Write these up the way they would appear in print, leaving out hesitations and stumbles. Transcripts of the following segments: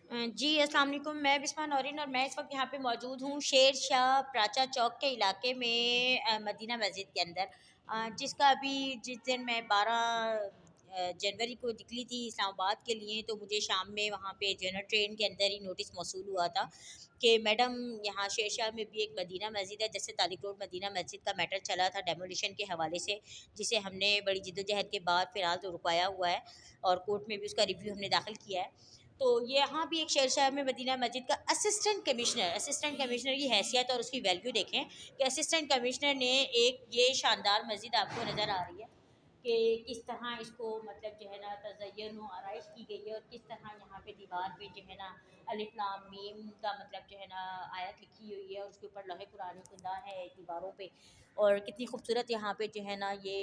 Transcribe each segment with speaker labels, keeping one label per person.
Speaker 1: जी, अस्सलाम वालेकुम। मैं बिस्मा नौरीन और मैं इस वक्त यहाँ पे मौजूद हूँ शेर शाह प्राचा चौक के इलाके में, मदीना मस्जिद के अंदर, जिसका अभी जिस दिन मैं 12 जनवरी को निकली थी इस्लामाबाद के लिए, तो मुझे शाम में वहाँ पे जो है ना ट्रेन के अंदर ही नोटिस मौसूल हुआ था कि मैडम यहाँ शेर शाह में भी एक मदीना मस्जिद है, जैसे तारिक रोड मदीना मस्जिद का मैटर चला था डेमोलिशन के हवाले से, जिसे हमने बड़ी जिद्दोजहद के बाद फ़िलहाल तो रुकवाया हुआ है और कोर्ट में भी उसका रिव्यू हमने दाखिल किया है। तो ये यहाँ भी एक शेर शाह में मदीना मस्जिद का असिस्टेंट कमिश्नर की हैसियत और उसकी वैल्यू देखें कि असिस्टेंट कमिश्नर ने एक ये शानदार मस्जिद आपको नज़र आ रही है कि किस तरह इसको मतलब जो है ना तज़य्युन व आराइश की गई है और किस तरह यहाँ पे दीवार पे जो है ना अलिफ लाम मीम का मतलब जो है ना आयत लिखी हुई है और उसके ऊपर लौह कुरानी खुदा है दीवारों पे, और कितनी खूबसूरत यहाँ पे जो है ना ये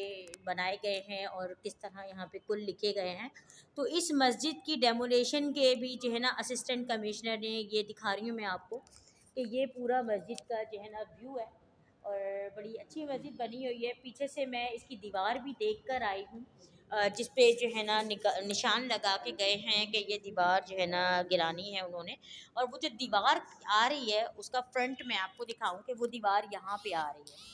Speaker 1: बनाए गए हैं और किस तरह यहाँ पे कुल लिखे गए हैं। तो इस मस्जिद की डेमोलेशन के भी जो है ना असिस्टेंट कमिश्नर ने, ये दिखा रही हूँ मैं आपको कि ये पूरा मस्जिद का जो है ना व्यू है और बड़ी अच्छी मस्जिद बनी हुई है। पीछे से मैं इसकी दीवार भी देख कर आई हूँ, जिस पे जो है ना निशान लगा के गए हैं कि ये दीवार जो है ना गिरानी है उन्होंने। और वो जो दीवार आ रही है उसका फ्रंट मैं आपको दिखाऊं कि वो दीवार यहाँ पे आ रही है,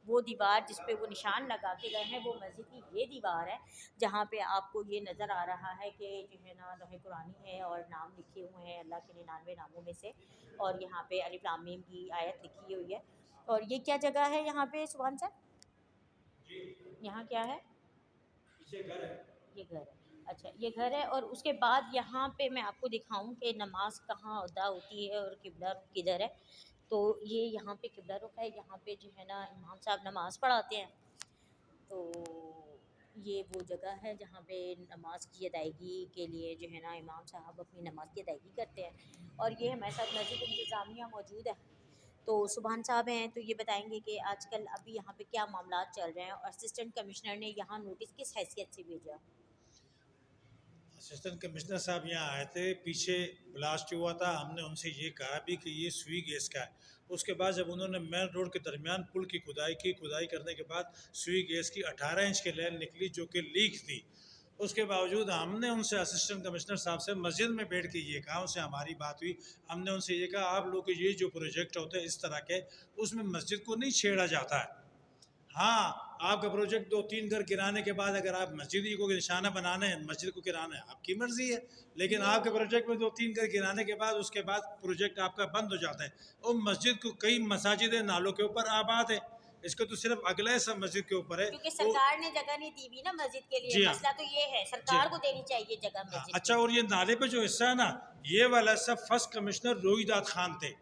Speaker 1: वो दीवार जिस पे वो निशान लगा के गए हैं वो मस्जिद की ये दीवार है, जहाँ पे आपको ये नज़र आ रहा है कि जो है ना लौह कुरानी है और नाम लिखे हुए हैं अल्लाह के 99 नामों में से, और यहाँ पे अलिफ लाम मीम की आयत लिखी हुई है। और ये क्या जगह है यहाँ पे सुभान साहब? यहाँ क्या है?
Speaker 2: पीछे घर है।
Speaker 1: ये घर है। अच्छा, ये घर है और उसके बाद यहाँ पे मैं आपको दिखाऊं कि नमाज कहाँ अदा होती है और किबला रुख किधर है। तो ये यहाँ पे किबला रुख है, यहाँ पे जो है ना इमाम साहब नमाज पढ़ाते हैं। तो ये वो जगह है जहाँ पे नमाज की अदायगी के लिए जो है ना इमाम साहब अपनी नमाज की अदायगी करते हैं। और ये हमारे साथ मस्जिद इंतज़ामिया मौजूद है, तो सुबहान साहब हैं, तो ये बताएंगे कि आजकल अभी यहाँ पे क्या मामला चल रहे हैं और असिस्टेंट कमिश्नर ने यहाँ नोटिस किस हैसियत से भेजा।
Speaker 2: असिस्टेंट कमिश्नर साहब यहाँ आए थे, पीछे ब्लास्ट हुआ था। हमने उनसे ये कहा भी कि ये सुई गैस का है। उसके बाद जब उन्होंने मेन रोड के दरमियान पुल की खुदाई करने के बाद सुई गैस की 18 इंच की लेन निकली जो कि लीक थी। उसके बावजूद हमने उनसे असिस्टेंट कमिश्नर साहब से मस्जिद में बैठ के ये कहा, उनसे हमारी बात हुई। हमने उनसे ये कहा आप लोग के ये जो प्रोजेक्ट होते हैं इस तरह के, उसमें मस्जिद को नहीं छेड़ा जाता है। हाँ, आपका प्रोजेक्ट 2-3 घर गिराने के बाद अगर आप मस्जिद ही को निशाना बनाना है, मस्जिद को गिराना है, आपकी मर्जी है। लेकिन आपके प्रोजेक्ट में 2-3 घर गिराने के बाद उसके बाद प्रोजेक्ट आपका बंद हो जाता है। और मस्जिद को कई मसाजिद नालों के ऊपर आबाद है, इसको तो सिर्फ अगला सब मस्जिद के ऊपर है
Speaker 1: क्योंकि
Speaker 2: वो।
Speaker 1: सरकार ने जगह नहीं दी हुई ना मस्जिद के लिए,
Speaker 2: जी हाँ।
Speaker 1: मसला तो ये है
Speaker 2: जी
Speaker 1: सरकार को देनी चाहिए जगह
Speaker 2: हाँ,
Speaker 1: मस्जिद
Speaker 2: अच्छा।
Speaker 1: की।
Speaker 2: और ये नाले पे जो हिस्सा है ना, ये वाला सब फर्स्ट कमिश्नर रोहिदाद खान थे।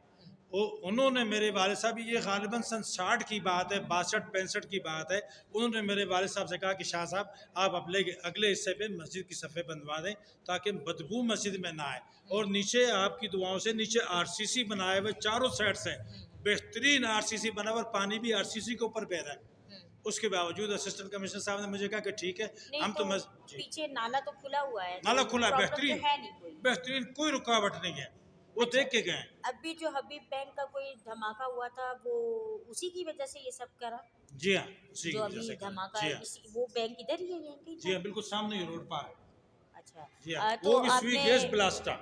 Speaker 2: वो उन्होंने मेरे वाले साहब, ये गालिबन सन 60 की बात है, 62-65 की बात है। उन्होंने मेरे वाले साहब से कहा कि शाह साहब आप अपने अगले हिस्से पे मस्जिद की सफ़े बनवा दें ताकि बदबू मस्जिद में ना आए। और नीचे आपकी दुआओं से नीचे आरसीसी बनाए हुए चारों साइड से, बेहतरीन आरसीसी बना हुआ, और पानी भी आरसीसी के ऊपर बह रहा है। उसके बावजूद असिस्टेंट कमिश्नर साहब ने मुझे कहा कि ठीक है,
Speaker 1: नहीं
Speaker 2: हम
Speaker 1: तो
Speaker 2: तो जी।
Speaker 1: पीछे नाला तो खुला हुआ है, तो
Speaker 2: नाला खुला है,
Speaker 1: प्रॉब्लम तो
Speaker 2: बेहतरीन।
Speaker 1: है नहीं कोई।
Speaker 2: बेहतरीन, कोई रुकावट नहीं है। वो
Speaker 1: अच्छा,
Speaker 2: देख के गए।
Speaker 1: अभी जो हबीब बैंक का कोई धमाका हुआ था वो उसी की वजह से ये सब करा?
Speaker 2: जी हाँ, उसी की
Speaker 1: जो
Speaker 2: वजह
Speaker 1: अभी
Speaker 2: से करें।
Speaker 1: धमाका
Speaker 2: जी
Speaker 1: है
Speaker 2: हाँ।
Speaker 1: इसी वो बैंक इधर ही है, यहीं कहीं
Speaker 2: जी
Speaker 1: था?
Speaker 2: हाँ, बिल्कुल सामने ही रोड पर है।
Speaker 1: अच्छा,
Speaker 2: जी हाँ,
Speaker 1: तो
Speaker 2: वो भी स्वी
Speaker 1: आपने
Speaker 2: गैस ब्लास्ट था।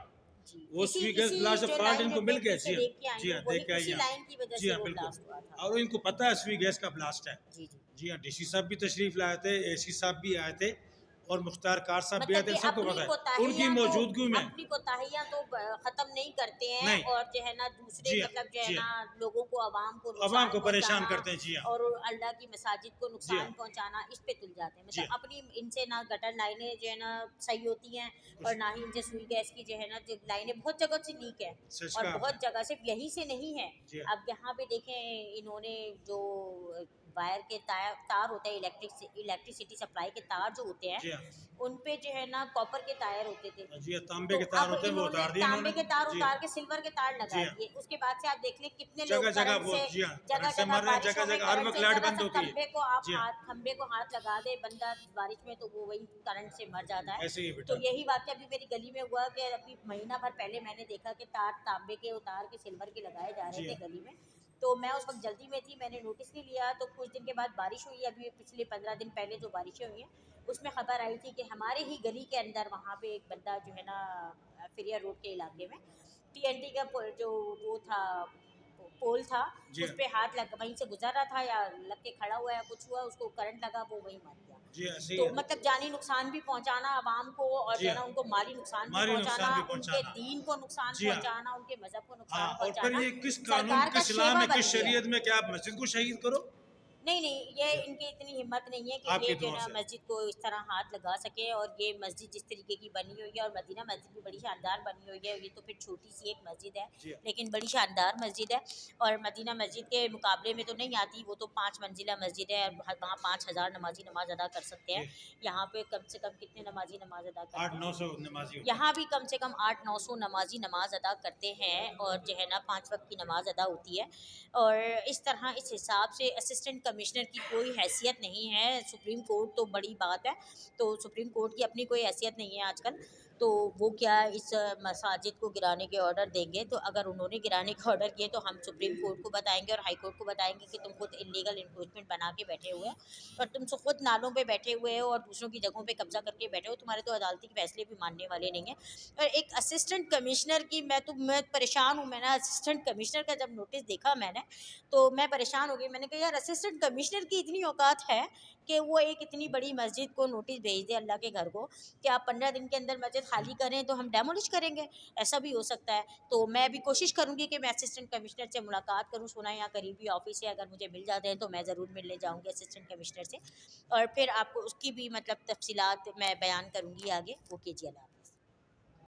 Speaker 1: जी
Speaker 2: वो
Speaker 1: इसी
Speaker 2: स्वी गैस
Speaker 1: इसी
Speaker 2: ब्लास्ट
Speaker 1: जो
Speaker 2: फॉल्ट
Speaker 1: लाइन जो
Speaker 2: इनको मिल गया।
Speaker 1: पीछे
Speaker 2: जी हाँ।
Speaker 1: देख के आई
Speaker 2: जी
Speaker 1: हूँ
Speaker 2: हाँ, देख
Speaker 1: वही
Speaker 2: के आई
Speaker 1: उसी
Speaker 2: यहाँ।
Speaker 1: लाइन की वजह
Speaker 2: जी
Speaker 1: से
Speaker 2: हाँ,
Speaker 1: वो
Speaker 2: बिल्कुल।
Speaker 1: ब्लास्ट हुआ था।
Speaker 2: और इनको पता है स्वी गैस का ब्लास्ट है।
Speaker 1: जी जी।
Speaker 2: जी हाँ, डीसी साहब भी तशरीफ लाए थे, एसी साहब भी आए थे, और मुख्तार कार साहब भी आए
Speaker 1: मतलब
Speaker 2: थे,
Speaker 1: कि
Speaker 2: सबको पता है उनकी मौजूदगी में।
Speaker 1: अपनी कोताहियां तो खत्म नहीं करते हैं
Speaker 2: नहीं।
Speaker 1: और जो है ना दूसरे
Speaker 2: जी हाँ।
Speaker 1: मतलब जो है
Speaker 2: जी
Speaker 1: ना
Speaker 2: हाँ,
Speaker 1: लोगों को आवाम को
Speaker 2: आवाम
Speaker 1: नुकसान
Speaker 2: को परेशान
Speaker 1: पहुंचाना
Speaker 2: करते हैं। जी हाँ।
Speaker 1: और अल्लाह की मसाजिद को
Speaker 2: जी
Speaker 1: नुकसान
Speaker 2: हाँ।
Speaker 1: पहुंचाना इस पे तुल जाते हैं।
Speaker 2: जी
Speaker 1: मतलब
Speaker 2: हाँ।
Speaker 1: अपनी इनसे ना गटर लाइनें जो है ना सही होती हैं और
Speaker 2: कुछ
Speaker 1: ना ही इनसे सुई गैस की जो है ना जो लाइनें बहुत जगह से लीक है
Speaker 2: सच
Speaker 1: और
Speaker 2: कहा आपने।
Speaker 1: बहुत जगह सिर्फ यहीं से नहीं है।
Speaker 2: जी हाँ।
Speaker 1: अब यहाँ पे देखें इन्होंने जो वायर के तार होते हैं, इलेक्ट्रिसिटी सप्लाई के तार जो होते हैं
Speaker 2: जी हाँ।
Speaker 1: उन पे जो है ना कॉपर के तार होते थे।
Speaker 2: जी हाँ, तांबे
Speaker 1: तो
Speaker 2: के तार
Speaker 1: अब
Speaker 2: होते हैं, वो
Speaker 1: इन्होंने
Speaker 2: उतार दिए
Speaker 1: तांबे
Speaker 2: इन्होंने।
Speaker 1: के तार
Speaker 2: जी हाँ।
Speaker 1: उतार के सिल्वर के तार लगा
Speaker 2: जी हाँ,
Speaker 1: दिए। उसके बाद से आप देख लें कितने लोग
Speaker 2: जगह जगह
Speaker 1: करंट
Speaker 2: वो।
Speaker 1: से
Speaker 2: जी हाँ, करंट
Speaker 1: जगह
Speaker 2: से
Speaker 1: जगह
Speaker 2: मर रहे हैं, जगह
Speaker 1: बारिशों में
Speaker 2: जगह हर
Speaker 1: करंट
Speaker 2: वक्त
Speaker 1: से
Speaker 2: लाइट
Speaker 1: जरा
Speaker 2: बंद
Speaker 1: सा
Speaker 2: होती है। जी हाँ,
Speaker 1: खंबे को हाथ लगा दे बंदा बारिश में तो वो वही करंट से मर जाता है।
Speaker 2: ऐसे ही
Speaker 1: तो
Speaker 2: बेटा।
Speaker 1: यही वाक्य अभी मेरी गली में हुआ कि अभी महीना भर पहले मैंने देखा कि तार तांबे के उतार के सिल्वर के लगाए जा रहे
Speaker 2: जी
Speaker 1: थे
Speaker 2: हाँ।
Speaker 1: गली में। तो मैं उस वक्त जल्दी में थी, मैंने नोटिस नहीं लिया। तो कुछ दिन के बाद बारिश हुई, अभी पिछले 15 दिन पहले जो बारिशें हुई हैं उसमें खबर आई थी कि हमारे ही गली के अंदर वहाँ पे एक बंदा जो है ना फिरिया रोड के इलाके में टीएनटी का जो वो था पोल था,
Speaker 2: जी
Speaker 1: उस पे हाथ लग वहीं से गुजर रहा था या लग के खड़ा हुआ या कुछ हुआ, उसको करंट लगा, वो वहीं मर गया।
Speaker 2: जी हाँ, सही
Speaker 1: तो
Speaker 2: है।
Speaker 1: मतलब जानी नुकसान भी पहुंचाना आवाम को, और
Speaker 2: जी
Speaker 1: जो है ना
Speaker 2: हाँ,
Speaker 1: उनको माली नुकसान भी
Speaker 2: माली
Speaker 1: पहुंचाना,
Speaker 2: नुकसान भी
Speaker 1: उनके
Speaker 2: पहुँचाना।
Speaker 1: दीन को नुकसान
Speaker 2: जी हाँ,
Speaker 1: पहुंचाना, उनके मजहब को
Speaker 2: हाँ,
Speaker 1: नुकसान
Speaker 2: और फिर
Speaker 1: पहुंचाना
Speaker 2: ये किस कानून,
Speaker 1: सरकार का
Speaker 2: किस इस्लाम
Speaker 1: शेवा
Speaker 2: में,
Speaker 1: बन
Speaker 2: किस
Speaker 1: गया।
Speaker 2: शरीयत में क्या आप मस्जिद को शहीद करो?
Speaker 1: नहीं नहीं, ये
Speaker 2: जी,
Speaker 1: इनकी इतनी हिम्मत नहीं है कि ये
Speaker 2: आपकी
Speaker 1: जो है
Speaker 2: दुआ
Speaker 1: ना
Speaker 2: से।
Speaker 1: मस्जिद को इस तरह हाथ लगा सके। और ये मस्जिद जिस तरीके की बनी हुई है, और मदीना मस्जिद भी बड़ी शानदार बनी हुई है, ये तो फिर छोटी सी एक मस्जिद है
Speaker 2: जी हाँ,
Speaker 1: लेकिन बड़ी शानदार मस्जिद है। और मदीना मस्जिद के मुकाबले में तो नहीं आती, वो तो 5 मंजिला मस्जिद है, और वहाँ 5,000 नमाजी नमाज अदा कर सकते हैं।
Speaker 2: जी,
Speaker 1: यहाँ पे कम से कम कितने नमाजी नमाज अदा करते हैं?
Speaker 2: 800-900 नमाज़ी होते हैं।
Speaker 1: यहाँ भी कम से कम 800-900 नमाजी नमाज अदा करते हैं, और जो है ना 5 वक्त की नमाज अदा होती है। और इस तरह इस हिसाब से असिस्टेंट कमिश्नर की कोई हैसियत नहीं है। सुप्रीम कोर्ट तो बड़ी बात है, तो सुप्रीम कोर्ट की अपनी कोई हैसियत नहीं है आजकल। तो वो क्या इस मसाजिद को गिराने के ऑर्डर देंगे, तो अगर उन्होंने गिराने का ऑर्डर किए तो हम सुप्रीम कोर्ट को बताएंगे और हाई कोर्ट को बताएंगे कि तुम खुद इलीगल इंक्रोचमेंट बना के बैठे हुए हो, और तुम खुद नालों पे बैठे हुए हो और दूसरों की जगहों पे कब्जा करके बैठे हो, तुम्हारे तो अदालती के फैसले भी मानने वाले नहीं है। और एक असिस्टेंट कमिश्नर की मैं परेशान हूँ। मैंने असिस्टेंट कमिश्नर का जब नोटिस देखा मैंने, तो मैं परेशान हो गई। मैंने कहा यार, असिस्टेंट कमिश्नर की इतनी औकात है कि वो एक इतनी बड़ी मस्जिद को नोटिस भेज दे अल्लाह के घर को कि आप 15 दिन के अंदर मस्जिद खाली करें तो हम डेमोलिश करेंगे। ऐसा भी हो सकता है। तो मैं भी कोशिश करूंगी कि मैं असिस्टेंट कमिश्नर से मुलाकात करूं। सुना है यहाँ करीबी ऑफिस है, अगर मुझे मिल जाते हैं तो मैं ज़रूर मिलने जाऊंगी असिस्टेंट कमिश्नर से, और फिर आपको उसकी भी मतलब तफसीलात मैं बयान करूंगी आगे। वो कीजिए।